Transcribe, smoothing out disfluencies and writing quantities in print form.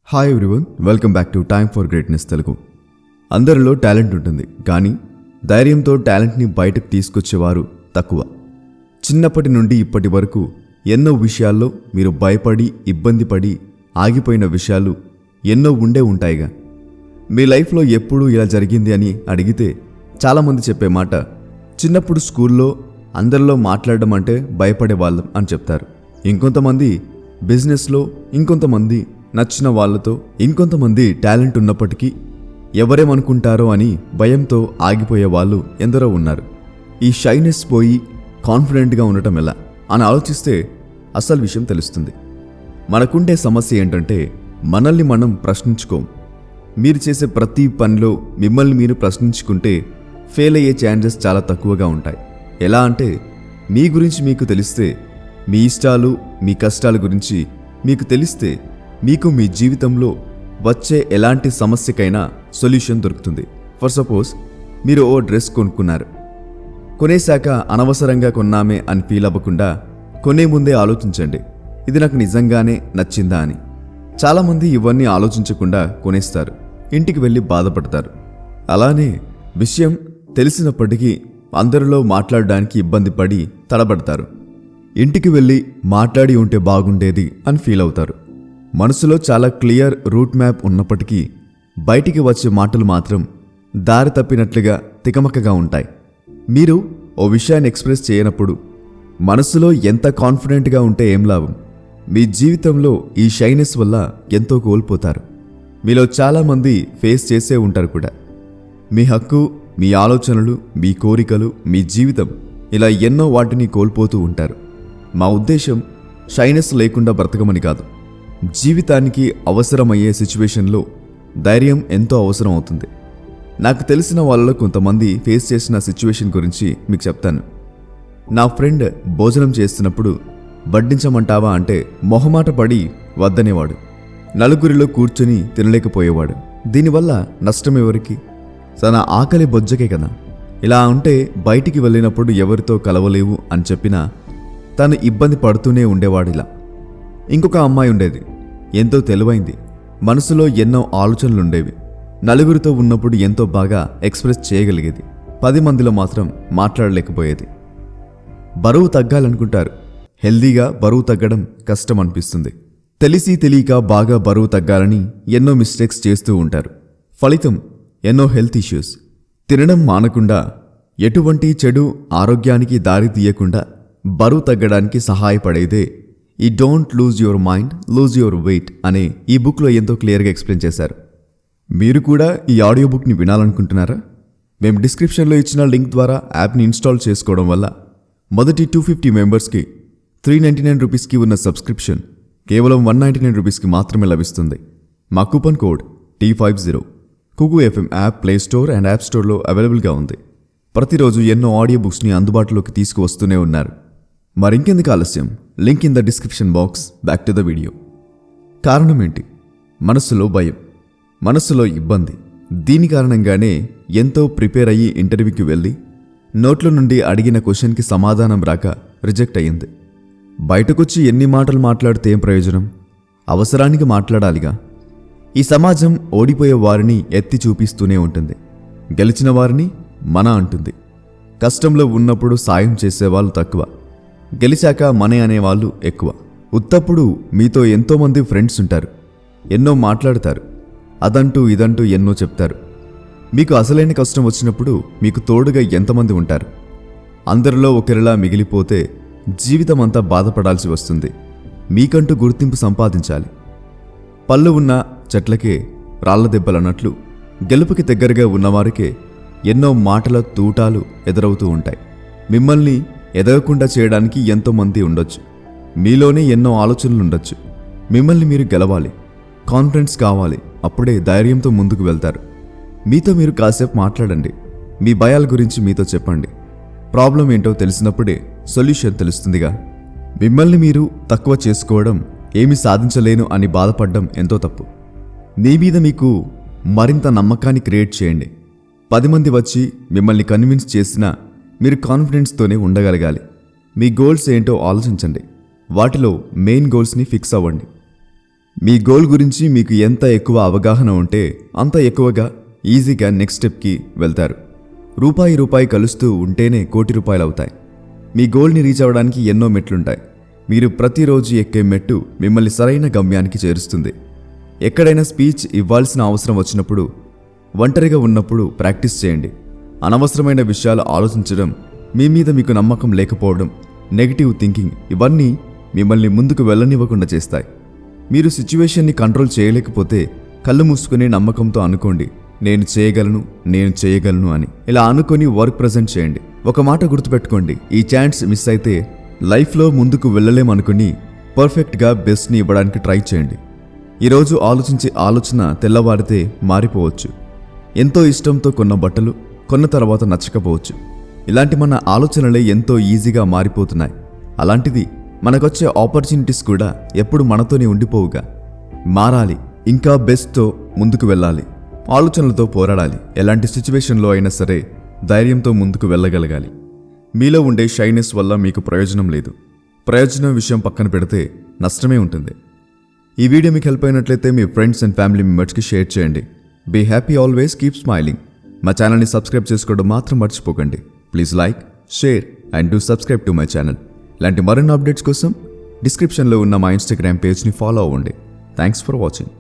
Hi everyone, welcome back to time for greatness Telugu. అందరిలో talent ఉంటుంది, కానీ ధైర్యంతో టాలెంట్ని బయటకు తీసుకొచ్చేవారు తక్కువ. చిన్నప్పటి నుండి ఇప్పటి వరకు ఎన్నో విషయాల్లో మీరు భయపడి ఇబ్బంది పడి ఆగిపోయిన విషయాలు ఎన్నో ఉండే ఉంటాయిగా. మీ లైఫ్లో ఎప్పుడు ఇలా జరిగింది అని అడిగితే చాలామంది చెప్పే మాట, చిన్నప్పుడు స్కూల్లో అందరిలో మాట్లాడడం అంటే భయపడే వాళ్ళం అని చెప్తారు. ఇంకొంతమంది బిజినెస్లో, ఇంకొంతమంది నచ్చిన వాళ్ళతో, ఇంకొంతమంది టాలెంట్ ఉన్నప్పటికీ ఎవరేమనుకుంటారో అని భయంతో ఆగిపోయే వాళ్ళు ఎందరో ఉన్నారు. ఈ షైనెస్ పోయి కాన్ఫిడెంట్గా ఉండటం ఎలా అని ఆలోచిస్తే అసలు విషయం తెలుస్తుంది. మనకుండే సమస్య ఏంటంటే మనల్ని మనం ప్రశ్నించుకోం. మీరు చేసే ప్రతి పనిలో మిమ్మల్ని మీరు ప్రశ్నించుకుంటే ఫెయిల్ అయ్యే ఛాన్సెస్ చాలా తక్కువగా ఉంటాయి. ఎలా అంటే, మీ గురించి మీకు తెలిస్తే, మీ ఇష్టాలు మీ కష్టాల గురించి మీకు తెలిస్తే మీకు మీ జీవితంలో వచ్చే ఎలాంటి సమస్యకైనా సొల్యూషన్ దొరుకుతుంది. ఫర్ సపోజ్, మీరు ఓ డ్రెస్ కొనుక్కున్నారు. కొనేశాక అనవసరంగా కొన్నామే అని ఫీల్ అవ్వకుండా కొనే ముందే ఆలోచించండి, ఇది నాకు నిజంగానే నచ్చిందా అని. చాలామంది ఇవన్నీ ఆలోచించకుండా కొనేస్తారు, ఇంటికి వెళ్ళి బాధపడతారు. అలానే విషయం తెలిసినప్పటికీ అందరిలో మాట్లాడడానికి ఇబ్బంది పడి తడబడతారు. ఇంటికి వెళ్ళి మాట్లాడి ఉంటే బాగుండేది అని ఫీల్ అవుతారు. మనసులో చాలా క్లియర్ రూట్ మ్యాప్ ఉన్నప్పటికీ బయటికి వచ్చే మాటలు మాత్రం దారి తప్పినట్లుగా తికమకగా ఉంటాయి. మీరు ఓ విషయాన్ని ఎక్స్ప్రెస్ చేయనప్పుడు మనసులో ఎంత కాన్ఫిడెంట్గా ఉంటే ఏం లాభం? మీ జీవితంలో ఈ షైనెస్ వల్ల ఎంతో కోల్పోతారు. మీలో చాలామంది ఫేస్ చేసే ఉంటారు కూడా. మీ హక్కు, మీ ఆలోచనలు, మీ కోరికలు, మీ జీవితం, ఇలా ఎన్నో వాటిని కోల్పోతూ ఉంటారు. మా ఉద్దేశం షైనెస్ లేకుండా బ్రతకమని కాదు. జీవితానికి అవసరమయ్యే సిచ్యువేషన్లో ధైర్యం ఎంతో అవసరం అవుతుంది. నాకు తెలిసిన వాళ్ళలో కొంతమంది ఫేస్ చేసిన సిచ్యువేషన్ గురించి మీకు చెప్తాను. నా ఫ్రెండ్ భోజనం చేస్తున్నప్పుడు వడ్డించమంటావా అంటే మొహమాట పడి వద్దనేవాడు. నలుగురిలో కూర్చొని తినలేకపోయేవాడు. దీనివల్ల నష్టం ఎవరికి? తన ఆకలి బొజ్జకే కదా. ఇలా ఉంటే బయటికి వెళ్ళినప్పుడు ఎవరితో కలవలేవు అని చెప్పినా తను ఇబ్బంది పడుతూనే ఉండేవాడు. ఇలా ఇంకొక అమ్మాయి ఉండేది, ఎంతో తెలివైంది, మనసులో ఎన్నో ఆలోచనలుండేవి. నలుగురితో ఉన్నప్పుడు ఎంతో బాగా ఎక్స్ప్రెస్ చేయగలిగేది, 10 మందిలో మాత్రం మాట్లాడలేకపోయేది. బరువు తగ్గాలనుకుంటారు, హెల్దీగా బరువు తగ్గడం కష్టం అనిపిస్తుంది. తెలిసి తెలియక బాగా బరువు తగ్గాలని ఎన్నో మిస్టేక్స్ చేస్తూ ఉంటారు. ఫలితం ఎన్నో హెల్త్ ఇష్యూస్. తినడం మానకుండా, ఎటువంటి చెడు ఆరోగ్యానికి దారి తీయకుండా బరువు తగ్గడానికి సహాయపడేదే ఈ don't lose your mind, lose your weight అనే ఈ బుక్లో ఎంతో క్లియర్గా ఎక్స్ప్లెయిన్ చేశారు. మీరు కూడా ఈ ఆడియో బుక్ని వినాలనుకుంటున్నారా? మేము డిస్క్రిప్షన్లో ఇచ్చిన లింక్ ద్వారా యాప్ని ఇన్స్టాల్ చేసుకోవడం వల్ల మొదటి 250 మెంబర్స్కి 399 రూపీస్కి ఉన్న సబ్స్క్రిప్షన్ కేవలం 199 రూపీస్కి మాత్రమే లభిస్తుంది. మా coupon code T50 కుగు FM app play store and app స్టోర్లో అవైలబుల్గా ఉంది. ప్రతిరోజు ఎన్నో ఆడియో బుక్స్ని అందుబాటులోకి తీసుకువస్తూనే ఉన్నారు. మరింకెందుకు ఆలస్యం, link in the description box. Back to the video. కారణం ఏంటి? మనస్సులో భయం, మనస్సులో ఇబ్బంది. దీని కారణంగానే ఎంతో ప్రిపేర్ అయ్యి ఇంటర్వ్యూకి వెళ్ళి నోట్ల నుండి అడిగిన క్వశ్చన్కి సమాధానం రాక రిజెక్ట్ అయ్యింది. బయటకొచ్చి ఎన్ని మాటలు మాట్లాడితే ఏం ప్రయోజనం? అవసరానికి మాట్లాడాలిగా. ఈ సమాజం ఓడిపోయే వారిని ఎత్తి చూపిస్తూనే ఉంటుంది, గెలిచిన వారిని మన అంటుంది. కష్టంలో ఉన్నప్పుడు సాయం చేసేవాళ్ళు తక్కువ, గెలిచాక మనే అనేవాళ్ళు ఎక్కువ. ఉత్తప్పుడు మీతో ఎంతోమంది ఫ్రెండ్స్ ఉంటారు, ఎన్నో మాట్లాడతారు, అదంటూ ఇదంటూ ఎన్నో చెప్తారు. మీకు అసలైన కష్టం వచ్చినప్పుడు మీకు తోడుగా ఎంతమంది ఉంటారు? అందరిలో ఒకరిలా మిగిలిపోతే జీవితం అంతా బాధపడాల్సి వస్తుంది. మీకంటూ గుర్తింపు సంపాదించాలి. పళ్ళు ఉన్న చెట్లకే రాళ్ల దెబ్బలన్నట్లు గెలుపుకి దగ్గరగా ఉన్నవారికే ఎన్నో మాటల తూటాలు ఎదురవుతూ ఉంటాయి. మిమ్మల్ని ఎదగకుండా చేయడానికి ఎంతోమంది ఉండొచ్చు. మీలోనే ఎన్నో ఆలోచనలుండొచ్చు. మిమ్మల్ని మీరు గెలవాలి, కాన్ఫిడెన్స్ కావాలి. అప్పుడే ధైర్యంతో ముందుకు వెళ్తారు. మీతో మీరు కాసేపు మాట్లాడండి, మీ భయాల గురించి మీతో చెప్పండి. ప్రాబ్లం ఏంటో తెలిసినప్పుడే సొల్యూషన్ తెలుస్తుందిగా. మిమ్మల్ని మీరు తక్కువ చేసుకోవడం, ఏమీ సాధించలేను అని బాధపడడం ఎంతో తప్పు. మీ మీద మీకు మరింత నమ్మకాన్ని క్రియేట్ చేయండి. 10 మంది వచ్చి మిమ్మల్ని కన్విన్స్ చేసినా మీరు కాన్ఫిడెన్స్తోనే ఉండగలగాలి. మీ గోల్స్ ఏంటో ఆలోచించండి, వాటిలో మెయిన్ గోల్స్ని ఫిక్స్ అవ్వండి. మీ గోల్ గురించి మీకు ఎంత ఎక్కువ అవగాహన ఉంటే అంత ఎక్కువగా ఈజీగా నెక్స్ట్ స్టెప్కి వెళ్తారు. రూపాయి కలుస్తూ ఉంటేనే కోటి రూపాయలు అవుతాయి. మీ గోల్ని రీచ్ అవ్వడానికి ఎన్నో మెట్లుంటాయి. మీరు ప్రతిరోజు ఎక్కే మెట్టు మిమ్మల్ని సరైన గమ్యానికి చేరుస్తుంది. ఎక్కడైనా స్పీచ్ ఇవ్వాల్సిన అవసరం వచ్చినప్పుడు, ఒంటరిగా ఉన్నప్పుడు ప్రాక్టీస్ చేయండి. అనవసరమైన విషయాలు ఆలోచించడం, మీ మీద మీకు నమ్మకం లేకపోవడం, నెగిటివ్ థింకింగ్ ఇవన్నీ మిమ్మల్ని ముందుకు వెళ్ళనివ్వకుండా చేస్తాయి. మీరు సిచ్యువేషన్ని కంట్రోల్ చేయలేకపోతే కళ్ళు మూసుకునే నమ్మకంతో అనుకోండి, నేను చేయగలను అని. ఇలా అనుకొని వర్క్ ప్రజెంట్ చేయండి. ఒక మాట గుర్తుపెట్టుకోండి, ఈ ఛాన్స్ మిస్ అయితే లైఫ్లో ముందుకు వెళ్ళలేమనుకుని పర్ఫెక్ట్గా బెస్ట్ని ఇవ్వడానికి ట్రై చేయండి. ఈరోజు ఆలోచించే ఆలోచన తెల్లవారితే మారిపోవచ్చు. ఎంతో ఇష్టంతో కొన్న బట్టలు కొన్న తర్వాత నచ్చకపోవచ్చు. ఇలాంటి మన ఆలోచనలే ఎంతో ఈజీగా మారిపోతున్నాయి. అలాంటిది మనకొచ్చే ఆపర్చునిటీస్ కూడా ఎప్పుడు మనతోనే ఉండిపోవుగా. మారాలి, ఇంకా బెస్ట్తో ముందుకు వెళ్ళాలి, ఆలోచనలతో పోరాడాలి. ఎలాంటి సిచ్యువేషన్లో అయినా సరే ధైర్యంతో ముందుకు వెళ్ళగలగాలి. మీలో ఉండే షైనెస్ వల్ల మీకు ప్రయోజనం లేదు. ప్రయోజనం విషయం పక్కన పెడితే నష్టమే ఉంటుంది. ఈ వీడియో మీకు హెల్ప్ అయినట్లయితే మీ ఫ్రెండ్స్ అండ్ ఫ్యామిలీ మెంబర్స్కి షేర్ చేయండి. Be happy, always keep smiling. మా ఛానల్ని సబ్స్క్రైబ్ చేసుకోవడం మాత్రం మర్చిపోకండి. Please like, share and do subscribe to my channel. ఇలాంటి మరిన్ని అప్డేట్స్ కోసం డిస్క్రిప్షన్లో ఉన్న మా ఇన్స్టాగ్రామ్ పేజ్ని ఫాలో అవ్వండి. Thanks for watching.